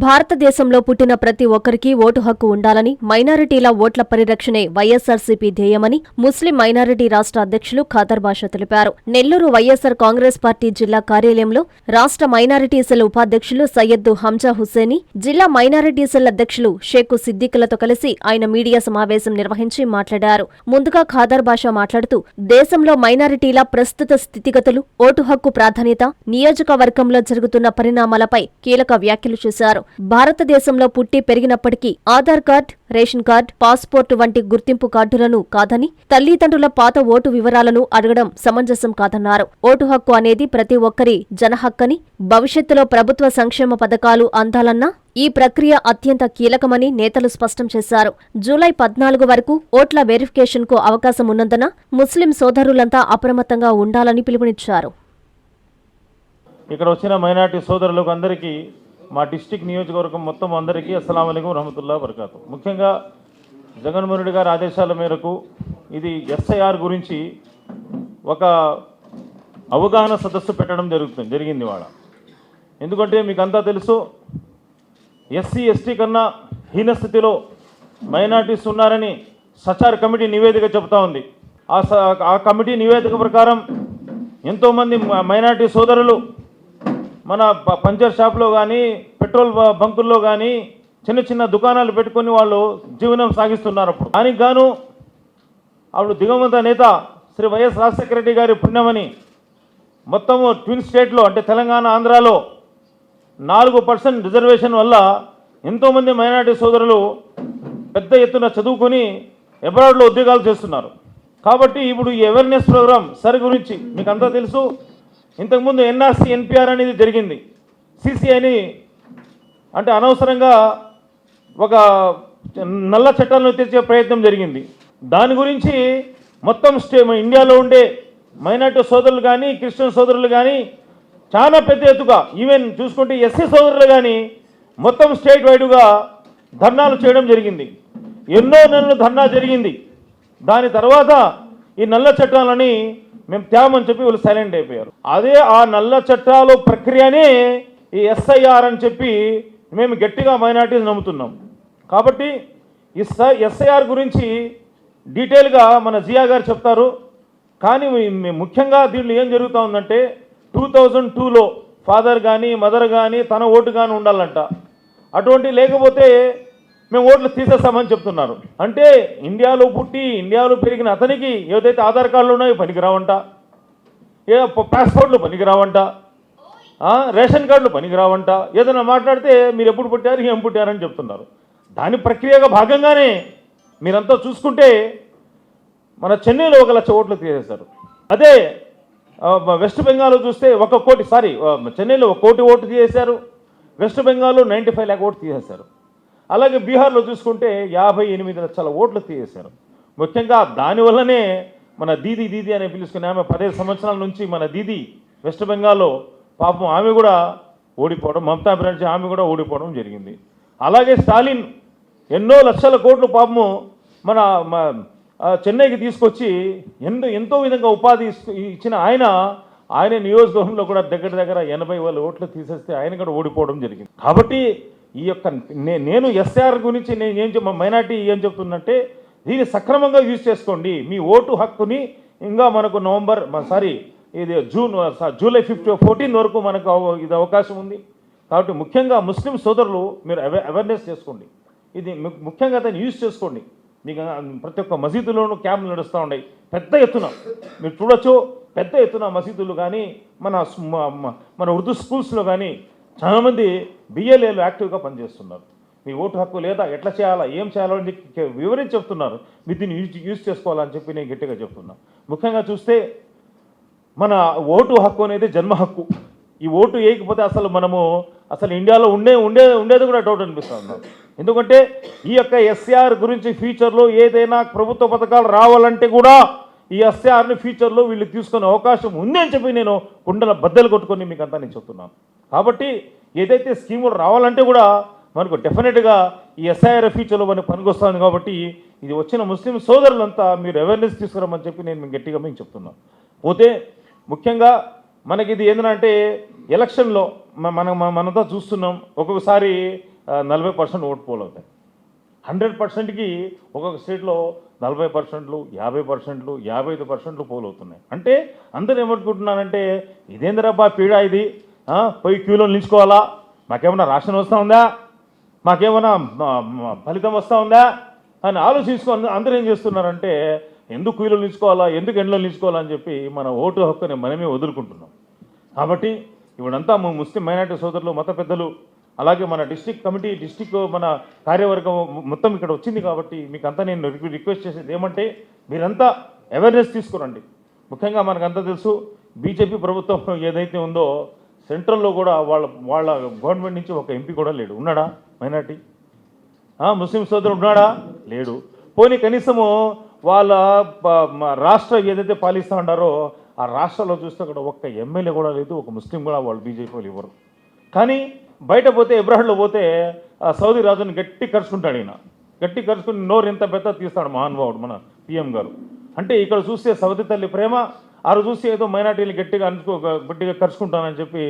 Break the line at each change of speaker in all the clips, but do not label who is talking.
భారతదేశంలో పుట్టిన ప్రతి ఒక్కరికి ఓటు హక్కు ఉండాలని, మైనారిటీల ఓట్ల పరిరక్షణే వైఎస్సార్సీపీ ధ్యేయమని ముస్లిం మైనారిటీ రాష్ట్ర అధ్యక్షులు ఖాదర్ బాషా తెలిపారు. నెల్లూరు వైఎస్సార్ కాంగ్రెస్ పార్టీ జిల్లా కార్యాలయంలో రాష్ట్ర మైనారిటీ సెల్ ఉపాధ్యక్షులు సయ్యద్దు హంజా హుస్సేని, జిల్లా మైనారిటీ సెల్ అధ్యక్షులు షేకు సిద్దికులతో కలిసి ఆయన మీడియా సమావేశం నిర్వహించి మాట్లాడారు. ముందుగా ఖాదర్ బాషా మాట్లాడుతూ, దేశంలో మైనారిటీల ప్రస్తుత స్థితిగతులు, ఓటు హక్కు ప్రాధాన్యత, నియోజకవర్గంలో జరుగుతున్న పరిణామాలపై కీలక వ్యాఖ్యలు చేశారు. భారతదేశంలో పుట్టి పెరిగినప్పటికీ Aadhaar card, ration card, passport వంటి గుర్తింపు కార్డులను కాదని తల్లిదండ్రుల పాత ఓటు వివరాలను అడగడం సమంజసం కాదన్నారు. ఓటు హక్కు అనేది ప్రతి ఒక్కరి జనహక్కని, భవిష్యత్తులో ప్రభుత్వ సంక్షేమ పథకాలు అందాలన్నా ఈ ప్రక్రియ అత్యంత కీలకమని నేతలు స్పష్టం చేశారు. జూలై 14 వరకు ఓట్ల వెరిఫికేషన్కు అవకాశం ఉన్నందున ముస్లిం సోదరులంతా అప్రమత్తంగా ఉండాలని పిలుపునిచ్చారు.
ఇక్కడ వచ్చిన మైనార్టీ సోదరులకు అందరికీ, మా డిస్టిక్ నియోజకవర్గం మొత్తం అందరికీ అస్సలాము అలైకుం వరహమతుల్లాహి వబరకాతు. ముఖ్యంగా జగన్మోహన్ రెడ్డి గారి ఆదేశాల మేరకు ఇది ఎస్ఐఆర్ గురించి ఒక అవగాహన సదస్సు పెట్టడం జరిగింది ఇవాళ. ఎందుకంటే మీకు అంతా తెలుసు, ఎస్సీ ఎస్టీ కన్నా హీనస్థితిలో మైనార్టీస్ ఉన్నారని సచార్ కమిటీ నివేదిక చెబుతా ఉంది. ఆ కమిటీ నివేదిక ప్రకారం ఎంతోమంది మైనార్టీ సోదరులు మన పంచర్ షాప్లో కానీ, పెట్రోల్ బంకుల్లో కానీ చిన్న చిన్న దుకాణాలు పెట్టుకొని వాళ్ళు జీవనం సాగిస్తున్నారు. అప్పుడు దానికి గాను అప్పుడు దివంగత నేత శ్రీ వైఎస్ రాజశేఖర రెడ్డి గారి పుణ్యమని మొత్తము ట్విన్ స్టేట్లో అంటే తెలంగాణ, ఆంధ్రాలో 4% రిజర్వేషన్ వల్ల ఎంతోమంది మైనార్టీ సోదరులు పెద్ద ఎత్తున చదువుకొని అబ్రాడ్లో ఉద్యోగాలు చేస్తున్నారు. కాబట్టి ఇప్పుడు ఈ అవేర్నెస్ ప్రోగ్రామ్ సరి గురించి మీకు అంతా తెలుసు. ఇంతకుముందు ఎన్ఆర్సీ, ఎన్పిఆర్ అనేది జరిగింది. సిసిఐని అంటే అనవసరంగా ఒక నల్ల చట్టాలను తెచ్చే ప్రయత్నం జరిగింది. దాని గురించి మొత్తం ఇండియాలో ఉండే మైనార్టీ సోదరులు కానీ, క్రిస్టియన్ సోదరులు కానీ చాలా పెద్ద ఎత్తుగా, ఈవెన్ చూసుకుంటే ఎస్సీ సోదరులు కానీ మొత్తం స్టేట్ వైడ్గా ధర్నాలు చేయడం జరిగింది. ఎన్నో నెలలు ధర్నా జరిగింది. దాని తర్వాత ఈ నల్ల చట్టాలని మేము తేమని చెప్పి వాళ్ళు సైలెంట్ అయిపోయారు. అదే ఆ నల్ల చట్టాల ప్రక్రియనే ఈ ఎస్ఐఆర్ అని చెప్పి మేము గట్టిగా మైనార్టీస్ నమ్ముతున్నాం. కాబట్టి ఈ ఎస్ఐఆర్ గురించి డీటెయిల్గా మన జియా గారు చెప్తారు. కానీ ముఖ్యంగా దీంట్లో ఏం జరుగుతూ ఉందంటే 2002లో ఫాదర్ కానీ, మదర్ కానీ తన ఓటు కానీ ఉండాలంట. అటువంటి లేకపోతే మేము ఓట్లు తీసేస్తామని చెప్తున్నారు. అంటే ఇండియాలో పుట్టి ఇండియాలో పెరిగిన అతనికి ఏదైతే ఆధార్ కార్డులు ఉన్నాయో పనికిరావంట, పాస్పోర్ట్లు పనికిరావంట, రేషన్ కార్డులు పనికిరావంట. ఏదైనా మాట్లాడితే మీరు ఎప్పుడు పుట్టారు, ఏం పుట్టారని చెప్తున్నారు. దాని ప్రక్రియగా భాగంగానే మీరంతా చూసుకుంటే మన చెన్నైలో 1 లక్ష ఓట్లు తీసేశారు. అదే వెస్ట్ బెంగాల్లో చూస్తే 1 కోటి, చెన్నైలో 1 కోటి ఓట్లు తీసేశారు. వెస్ట్ బెంగాల్లో 95 లాక్ ఓట్లు తీసేశారు. అలాగే బీహార్లో చూసుకుంటే 58 లక్షల ఓట్లు తీసేశారు. ముఖ్యంగా దానివల్లనే మన దీదీ అని పిలుచుకునే ఆమె 15 సంవత్సరాల నుంచి మన దీదీ వెస్ట్ బెంగాల్లో పాపం ఆమె కూడా ఓడిపోవడం, మమతా బెనర్జీ ఆమె కూడా ఓడిపోవడం జరిగింది. అలాగే స్టాలిన్ ఎన్నో లక్షల కోట్లు పాపము మన చెన్నైకి తీసుకొచ్చి ఎంతో విధంగా ఉపాధి ఇచ్చిన ఆయన నియోజకవర్గంలో కూడా దగ్గర 80,000 ఓట్లు తీసేస్తే ఆయన కూడా ఓడిపోవడం జరిగింది. కాబట్టి ఈ యొక్క నేను ఎస్ఆర్ గురించి మైనార్టీ ఏం చెప్తున్నంటే, దీన్ని సక్రమంగా యూజ్ చేసుకోండి. మీ ఓటు హక్కుని ఇంకా మనకు జూలై 14 వరకు మనకు ఇది అవకాశం ఉంది. కాబట్టి ముఖ్యంగా ముస్లిం సోదరులు మీరు అవేర్నెస్ చేసుకోండి. ఇది ముఖ్యంగా దాన్ని యూజ్ చేసుకోండి. మీకు ప్రతి ఒక్క మసీదులోనూ క్యాంపులు నడుస్తూ ఉన్నాయి పెద్ద ఎత్తున. మీరు చూడొచ్చు, పెద్ద ఎత్తున మసీదులు కానీ మన ఉర్దూ స్కూల్స్లో కానీ చాలామంది బిఎల్ఏలు యాక్టివ్గా పనిచేస్తున్నారు. మీ ఓటు హక్కు లేదా, ఎట్లా చేయాలా, ఏం చేయాలో అని వివరించి చెప్తున్నారు. మీరు దీన్ని యూజ్ చేసుకోవాలని చెప్పి నేను గట్టిగా చెప్తున్నా. ముఖ్యంగా చూస్తే మన ఓటు హక్కు అనేది జన్మ హక్కు. ఈ ఓటు వేయకపోతే అసలు ఇండియాలో ఉండేది కూడా డౌట్ అనిపిస్తుంది. ఎందుకంటే ఈ యొక్క ఎస్ఆర్ గురించి ఫ్యూచర్లో ఏదైనా ప్రభుత్వ పథకాలు రావాలంటే కూడా ఈ ఎస్ఆర్ని ఫ్యూచర్లో వీళ్ళు తీసుకునే అవకాశం ఉంది అని చెప్పి నేను కుండల బద్దలు కొట్టుకొని మీకు అంతా నేను చెప్తున్నాను. కాబట్టి ఏదైతే స్కీములు రావాలంటే కూడా మనకు డెఫినెట్గా ఈ ఎస్ఐఆర్ ఫ్యూచర్లో మనకు పనికొస్తుంది. కాబట్టి ఇది వచ్చిన ముస్లిం సోదరులంతా మీరు అవేర్నెస్ తీసుకురామని చెప్పి నేను గట్టిగా మీకు చెప్తున్నాను. పోతే ముఖ్యంగా మనకి ఇది ఏంటంటే ఎలక్షన్లో మనతో చూస్తున్నాం. ఒక్కొక్కసారి 40% ఓటు పోల్ అవుతాయి. 100%కి ఒక్కొక్క స్టేట్లో 40%, 50%, 55% పోల్ అవుతున్నాయి. అంటే అందరూ ఏమనుకుంటున్నారంటే ఇదేంద్రబ్బా పీడ ఇది, పోయి క్యూలో నిలుచుకోవాలా, మాకేమన్నా రాషన్ వస్తూ ఉందా, మాకేమన్నా ఫలితం వస్తూ ఉందా అని ఆలోచించుకొని అందరూ ఏం చేస్తున్నారంటే ఎందుకు క్యూలో నిలుచుకోవాలా, ఎందుకు ఎండలో నిలుచుకోవాలా అని చెప్పి మన ఓటు హక్కుని మనమే వదులుకుంటున్నాం. కాబట్టి ఇప్పుడంతా ముస్లిం మైనార్టీ సోదరులు, మత పెద్దలు, అలాగే మన డిస్ట్రిక్ట్ కమిటీ, డిస్ట్రిక్ట్ మన కార్యవర్గం మొత్తం ఇక్కడ వచ్చింది. కాబట్టి మీకు అంతా నేను రిక్వెస్ట్ చేసేది ఏమంటే మీరంతా అవేర్నెస్ తీసుకురండి. ముఖ్యంగా మనకంతా తెలుసు బీజేపీ ప్రభుత్వం ఏదైతే ఉందో సెంట్రల్లో కూడా వాళ్ళ గవర్నమెంట్ నుంచి ఒక ఎంపీ కూడా లేడు. ఉన్నాడా మైనార్టీ? ముస్లిం సోదరుడు ఉన్నాడా? లేడు. పోనీ కనీసము వాళ్ళ రాష్ట్ర ఏదైతే పాలిస్తూ ఉంటారో ఆ రాష్ట్రాల్లో చూస్తే కూడా ఒక్క ఎమ్మెల్యే కూడా లేదు, ఒక ముస్లిం కూడా వాళ్ళు బీజేపీ వాళ్ళు ఇవ్వరు. కానీ బయట పోతే ఎబ్రాహింలో పోతే సౌదీ రాజుని గట్టి కరుచుకుంటాడు. ఈయన గట్టి కరుచుకుని నోరు ఎంత పెద్ద తీస్తాడు మహానుభావుడు మన పిఎం గారు. అంటే ఇక్కడ చూస్తే సౌదీ తల్లి ప్రేమ, ఆ చూస్తే ఏదో మైనార్టీలు గట్టిగా కరుచుకుంటానని చెప్పి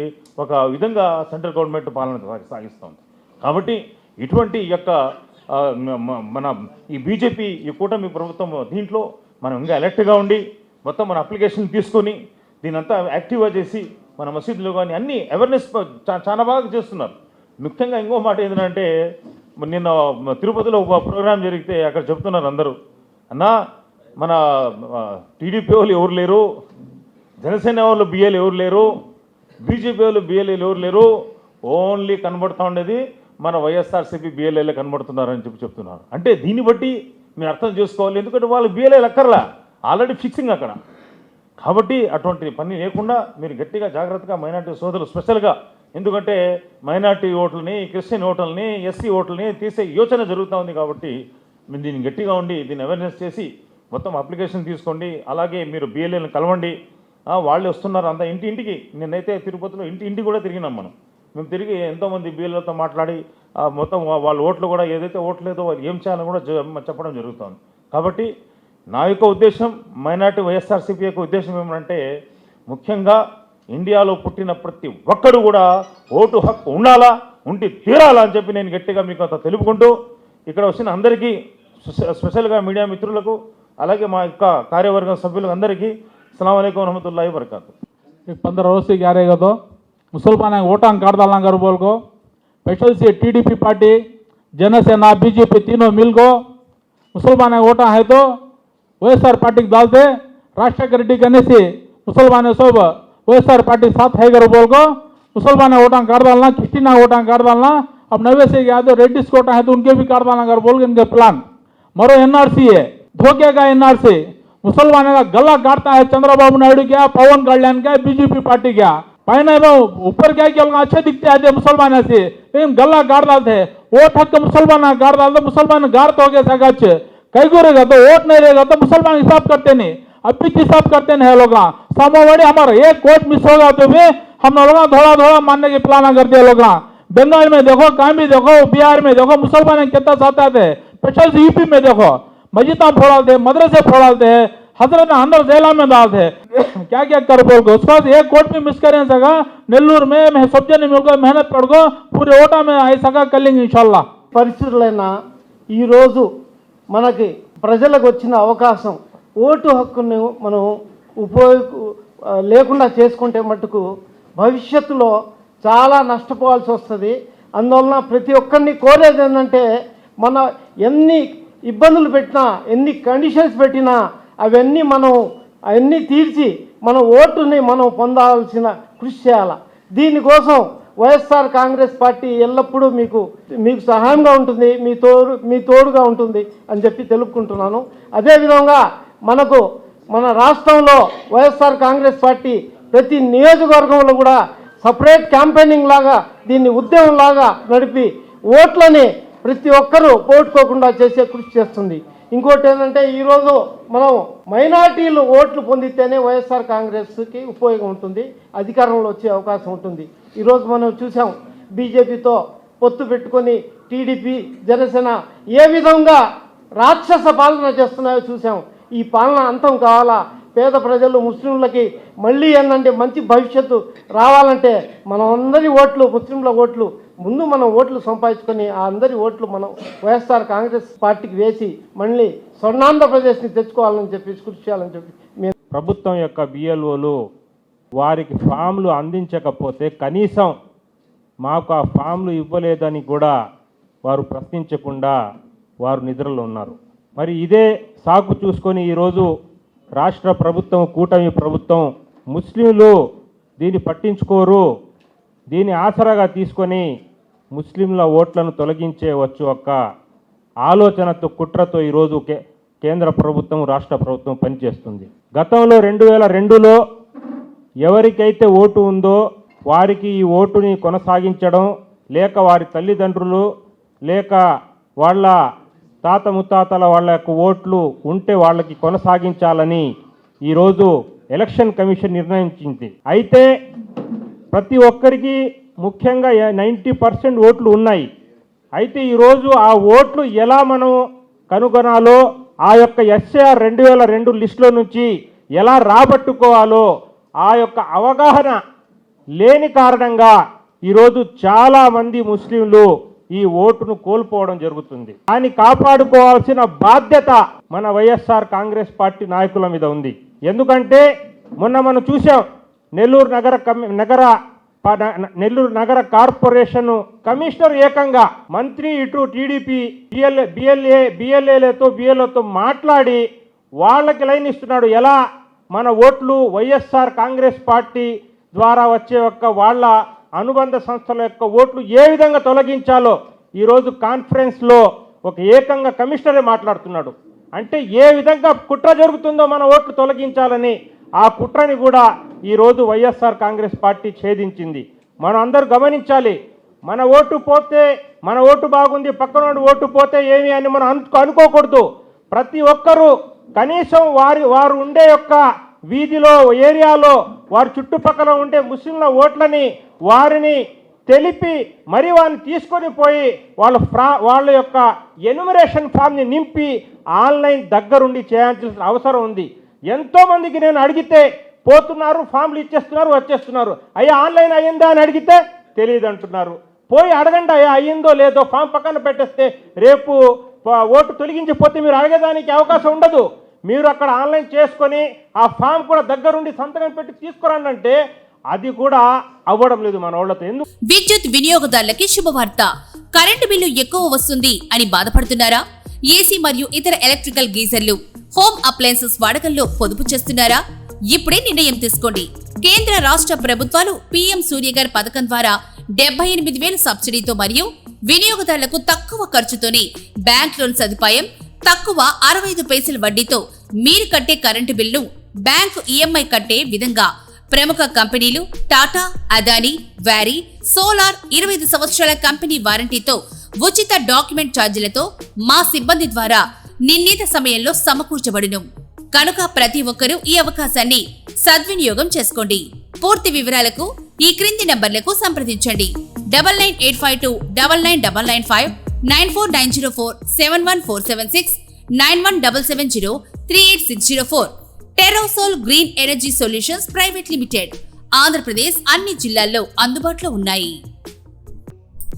ఒక విధంగా సెంట్రల్ గవర్నమెంట్ పాలన సాగిస్తుంది. కాబట్టి ఇటువంటి యొక్క మన ఈ బీజేపీ ఈ కూటమి ప్రభుత్వం దీంట్లో మనం ఇంకా అలర్ట్గా ఉండి మొత్తం మన అప్లికేషన్ తీసుకొని దీనంతా యాక్టివ్గా చేసి మన మసీదులో కానీ అన్ని అవేర్నెస్ చాలా బాగా చేస్తున్నారు. ముఖ్యంగా ఇంకో మాట ఏంటంటే నిన్న తిరుపతిలో ఒక ప్రోగ్రాం జరిగితే అక్కడ చెప్తున్నారు అందరూ, అన్నా మన టీడీపీ వాళ్ళు ఎవరు లేరు, జనసేన వాళ్ళు బిఎల్ ఎవరు లేరు, బీజేపీ వాళ్ళు బిఎల్ఏలు ఎవరు లేరు, ఓన్లీ కనబడుతూ ఉండేది మన వైఎస్ఆర్సీపీ బిఎల్ఏలే కనబడుతున్నారని చెప్తున్నారు. అంటే దీన్ని బట్టి మీరు అర్థం చేసుకోవాలి. ఎందుకంటే వాళ్ళు బిఎల్ఏలు అక్కర్లా, ఆల్రెడీ ఫిక్సింగ్ అక్కడ. కాబట్టి అటువంటి పని లేకుండా మీరు గట్టిగా జాగ్రత్తగా మైనార్టీ సోదరులు స్పెషల్గా, ఎందుకంటే మైనార్టీ ఓట్లని, క్రిస్టియన్ ఓట్లని, ఎస్సీ ఓట్లని తీసే యోచన జరుగుతూ ఉంది. కాబట్టి మీరు దీన్ని గట్టిగా ఉండి దీన్ని అవేర్నెస్ చేసి మొత్తం అప్లికేషన్ తీసుకోండి. అలాగే మీరు బిఎల్ఏలను కలవండి. వాళ్ళు వస్తున్నారు అంతా ఇంటింటికి. నేనైతే తిరుపతిలో ఇంటింటికి కూడా తిరిగినాం. మేము తిరిగి ఎంతోమంది బిఎల్ఏలతో మాట్లాడి మొత్తం వాళ్ళ ఓట్లు కూడా ఏదైతే ఓట్లు లేదో వాళ్ళు ఏం చేయాలని కూడా చెప్పడం జరుగుతుంది. కాబట్టి నా యొక్క ఉద్దేశం, మైనార్టీ వైఎస్ఆర్సీపీ యొక్క ఉద్దేశం ఏమంటే ముఖ్యంగా ఇండియాలో పుట్టిన ప్రతి ఒక్కడు కూడా ఓటు హక్కు ఉండాలా, ఉండి తీరాలా అని చెప్పి నేను గట్టిగా మీకు అంత తెలుపుకుంటూ ఇక్కడ వచ్చిన అందరికీ స్పెషల్గా మీడియా మిత్రులకు అలాగే మా యొక్క కార్యవర్గం సభ్యులకు అందరికీ अस्सलाम वालेकुम रहमतुल्लाहि व बरकातहू।
15 रोज से क्या रहेगा तो मुसलमान वोटांग काट डालना कर बोल को स्पेशल से टीडीपी पार्टी, जनसेना, बीजेपी तीनों मिल को मुसलमान वोटा है तो वैएसआर पार्टी डालते, राष्ट्रीय रेड्डी करने से मुसलमान सब वैएसआर पार्टी साथ है कर बोल को मुसलमान वोटांग काट डालना, क्रिस्टियन वोटांग काट डालना। अब नवे से क्या तो रेड्डिस कोटा है तो उनके भी काट डालना कर बोल के इनके प्लान। मरो एनआरसी है, धोखे का एनआरसी, मुसलमान का गला काटता है चंद्रबाबू नायडू क्या, पवन कल्याण क्या, बीजेपी पार्टी क्या। पहले वो ऊपर क्या किया अच्छे दिखते आते मुसलमान से, लेकिन गला गाड़ डालते हैं। वोट हक मुसलमान गाड़ डालते, मुसलमान गाड़ तो हो गया सगा कई को रहेगा तो वोट नहीं रहेगा तो मुसलमान हिसाब करते नहीं, अब भी हिसाब करते नहीं है लोग। सामोवाड़ी हमारा एक वोट मिस होगा तो भी हम लोग थोड़ा थोड़ा मानने की प्लान करते हैं लोग। बंगाल में देखो, कहीं भी देखो, बिहार में देखो, मुसलमान कितना साथ आते हैं। स्पेशल यूपी में देखो मस्जिदा फोड़ाते, मदरसे फोड़ाते हैं, हजरत अंदर जेला में डालते हैं, क्या क्या कर बोल को उसके बाद एक वोट भी मिस करें सका। नेल्लूर में मैं सब जन मिलकर मेहनत पड़को पूरे ओटा में आई सका कर लेंगे इंशाल्लाह।
పరిస్థితులైనా ఈరోజు మనకి ప్రజలకు వచ్చిన అవకాశం ఓటు హక్కును మనం లేకుండా చేసుకుంటే మట్టుకు భవిష్యత్తులో చాలా నష్టపోవాల్సి వస్తుంది। అందువలన ప్రతి ఒక్కరిని కోరేది ఏంటంటే మన ఎన్ని ఇబ్బందులు పెట్టినా, ఎన్ని కండిషన్స్ పెట్టినా అవన్నీ తీర్చి మన ఓటుని మనం పొందాల్సిన కృషి చేయాలి। దీనికోసం వైఎస్ఆర్ కాంగ్రెస్ పార్టీ ఎల్లప్పుడూ మీకు సహాయంగా ఉంటుంది, మీ తోడుగా ఉంటుంది అని చెప్పి తెలుపుకుంటున్నాను। అదేవిధంగా మన రాష్ట్రంలో వైఎస్ఆర్ కాంగ్రెస్ పార్టీ ప్రతి నియోజకవర్గంలో కూడా సపరేట్ క్యాంపెయినింగ్ లాగా దీన్ని ఉద్యమం లాగా నడిపి ఓట్లని ప్రతి ఒక్కరూ పోగొట్టుకోకుండా చేసే కృషి చేస్తుంది। ఇంకోటి ఏంటంటే ఈరోజు మనం మైనార్టీలు ఓట్లు పొందితేనే వైఎస్ఆర్ కాంగ్రెస్కి ఉపయోగం ఉంటుంది, అధికారంలో వచ్చే అవకాశం ఉంటుంది। ఈరోజు మనం చూసాం బీజేపీతో పొత్తు పెట్టుకొని టీడీపీ, జనసేన ఏ విధంగా రాక్షస పాలన చేస్తున్నాయో చూసాం। ఈ పాలన అంతం కావాలా, పేద ప్రజలు ముస్లింలకి మళ్ళీ ఏంటంటే మంచి భవిష్యత్తు రావాలంటే మనం అందరి ఓట్లు, ముస్లింల ఓట్లు ముందు మనం ఓట్లు సంపాదించుకొని ఆ అందరి ఓట్లు మనం వైఎస్ఆర్ కాంగ్రెస్ పార్టీకి వేసి మళ్ళీ స్వర్ణాంధ్రప్రదేశ్ని తెచ్చుకోవాలని చెప్పి కృషి చేయాలని చెప్పి మేము
ప్రభుత్వం యొక్క బిఎల్ఓలు వారికి ఫామ్లు అందించకపోతే కనీసం మాకు ఆ ఫామ్లు ఇవ్వలేదని కూడా వారు ప్రశ్నించకుండా వారు నిద్రలో ఉన్నారు. మరి ఇదే సాకు చూసుకొని ఈరోజు రాష్ట్ర ప్రభుత్వం, కూటమి ప్రభుత్వం ముస్లింలు దీన్ని పట్టించుకోరు, దీన్ని ఆసరాగా తీసుకొని ముస్లింల ఓట్లను తొలగించేవచ్చు ఒక ఆలోచనతో, కుట్రతో ఈరోజు కేంద్ర ప్రభుత్వం, రాష్ట్ర ప్రభుత్వం పనిచేస్తుంది. గతంలో 2002లో ఎవరికైతే ఓటు ఉందో వారికి ఈ ఓటుని కొనసాగించడం, లేక వారి తల్లిదండ్రులు లేక వాళ్ళ తాత ముత్తాతల వాళ్ళ యొక్క ఓట్లు ఉంటే వాళ్ళకి కొనసాగించాలని ఈరోజు ఎలక్షన్ కమిషన్ నిర్ణయించింది. అయితే ప్రతి ఒక్కరికి ముఖ్యంగా 90% ఓట్లు ఉన్నాయి. అయితే ఈరోజు ఆ ఓట్లు ఎలా మనం కనుగొనాలో, ఆ యొక్క SAR 2002 లిస్టులో నుంచి ఎలా రాబట్టుకోవాలో ఆ యొక్క అవగాహన లేని కారణంగా ఈరోజు చాలామంది ముస్లింలు ఈ ఓటును కోల్పోవడం జరుగుతుంది. దాన్ని కాపాడుకోవాల్సిన బాధ్యత మన వైఎస్ఆర్ కాంగ్రెస్ పార్టీ నాయకుల మీద ఉంది. ఎందుకంటే మొన్న మనం చూసాం, నెల్లూరు నగర కార్పొరేషన్ కమిషనర్ ఏకంగా మంత్రి ఇటు టీడీపీ బిఎల్ఏలతో మాట్లాడి వాళ్ళకి లైన్ ఇస్తున్నాడు. ఎలా మన ఓట్లు వైఎస్ఆర్ కాంగ్రెస్ పార్టీ ద్వారా వచ్చే వాళ్ళ అనుబంధ సంస్థల యొక్క ఓట్లు ఏ విధంగా తొలగించాలో ఈరోజు కాన్ఫరెన్స్లో ఏకంగా కమిషనరే మాట్లాడుతున్నాడు. అంటే ఏ విధంగా కుట్ర జరుగుతుందో మన ఓట్లు తొలగించాలని, ఆ కుట్రని కూడా ఈరోజు వైఎస్ఆర్ కాంగ్రెస్ పార్టీ ఛేదించింది. మనం అందరూ గమనించాలి, మన ఓటు పోతే మన ఓటు బాగుంది, పక్కన ఓటు పోతే ఏమి అని మనం అనుకోకూడదు. ప్రతి ఒక్కరూ కనీసం వారు ఉండే వీధిలో, ఏరియాలో, వారి చుట్టుపక్కల ఉండే ముస్లింల ఓట్లని వారిని తెలిపి మరి వారిని తీసుకొని పోయి వాళ్ళ యొక్క ఎన్యుమరేషన్ ఫామ్ని నింపి ఆన్లైన్ దగ్గరుండి చేయాల్సిన అవసరం ఉంది. ఎంతోమందికి నేను అడిగితే పోతున్నారు, ఫామ్లు ఇచ్చేస్తున్నారు, వచ్చేస్తున్నారు. అయ్యా ఆన్లైన్ అయ్యిందా అని అడిగితే తెలియదు అంటున్నారు. పోయి అడగండి అయ్యా అయ్యిందో లేదో, ఫామ్ పక్కన పెట్టేస్తే రేపు ఓటు తొలగించిపోతే మీరు అడగడానికి అవకాశం ఉండదు. మీరు అక్కడ ఆన్లైన్ చేసుకొని ఆ ఫామ్ కూడా దగ్గరుండి సంతకం పెట్టి తీసుకురండి అంటే అది కూడా అవ్వడం లేదు మన వాళ్ళతో. ఎందుకు?
విద్యుత్ వినియోగదారులకి శుభవార్త. కరెంటు బిల్లు ఎక్కువ వస్తుంది అని బాధపడుతున్నారా? ఏసీ మరియు ఇతర ఎలక్ట్రికల్ గీజర్లు, హోమ్ అప్లయన్సెస్ వాడకంలో పొదుపు చేస్తున్నారా? ఇప్పుడే నిర్ణయం తీసుకోండి. కేంద్ర రాష్ట్ర ప్రభుత్వాలు PM సూర్యగర్ పథకం ద్వారా 78,000 సబ్సిడీతో మరియు వినియోగదారులకు తక్కువ ఖర్చుతోనే బ్యాంక్ లోన్ సదుపాయం, తక్కువ 65 పైసల వడ్డీతో మీరు కట్టే కరెంటు బిల్లు బ్యాంకు EMI కట్టే విధంగా ప్రముఖ కంపెనీలు టాటా, అదానీ, వారీ, సోలార్ 25 సంవత్సరాల కంపెనీ వారంటీతో ఉచిత డాక్యుమెంట్ ఛార్జీలతో మా సిబ్బంది ద్వారా నిర్ణీత సమయంలో సమకూర్చబడును. కనుక ప్రతి ఒక్కరూ ఈ అవకాశాన్ని సద్వినియోగం చేసుకోండి. పూర్తి వివరాలకు ఈ క్రింది నంబర్లకు సంప్రదించండి. 9985299995, 9490471476, 9177038604. టెరోసోల్ green energy solutions private limited. Andhra Pradesh అన్ని జిల్లాల్లో అందుబాటులో ఉన్నాయి.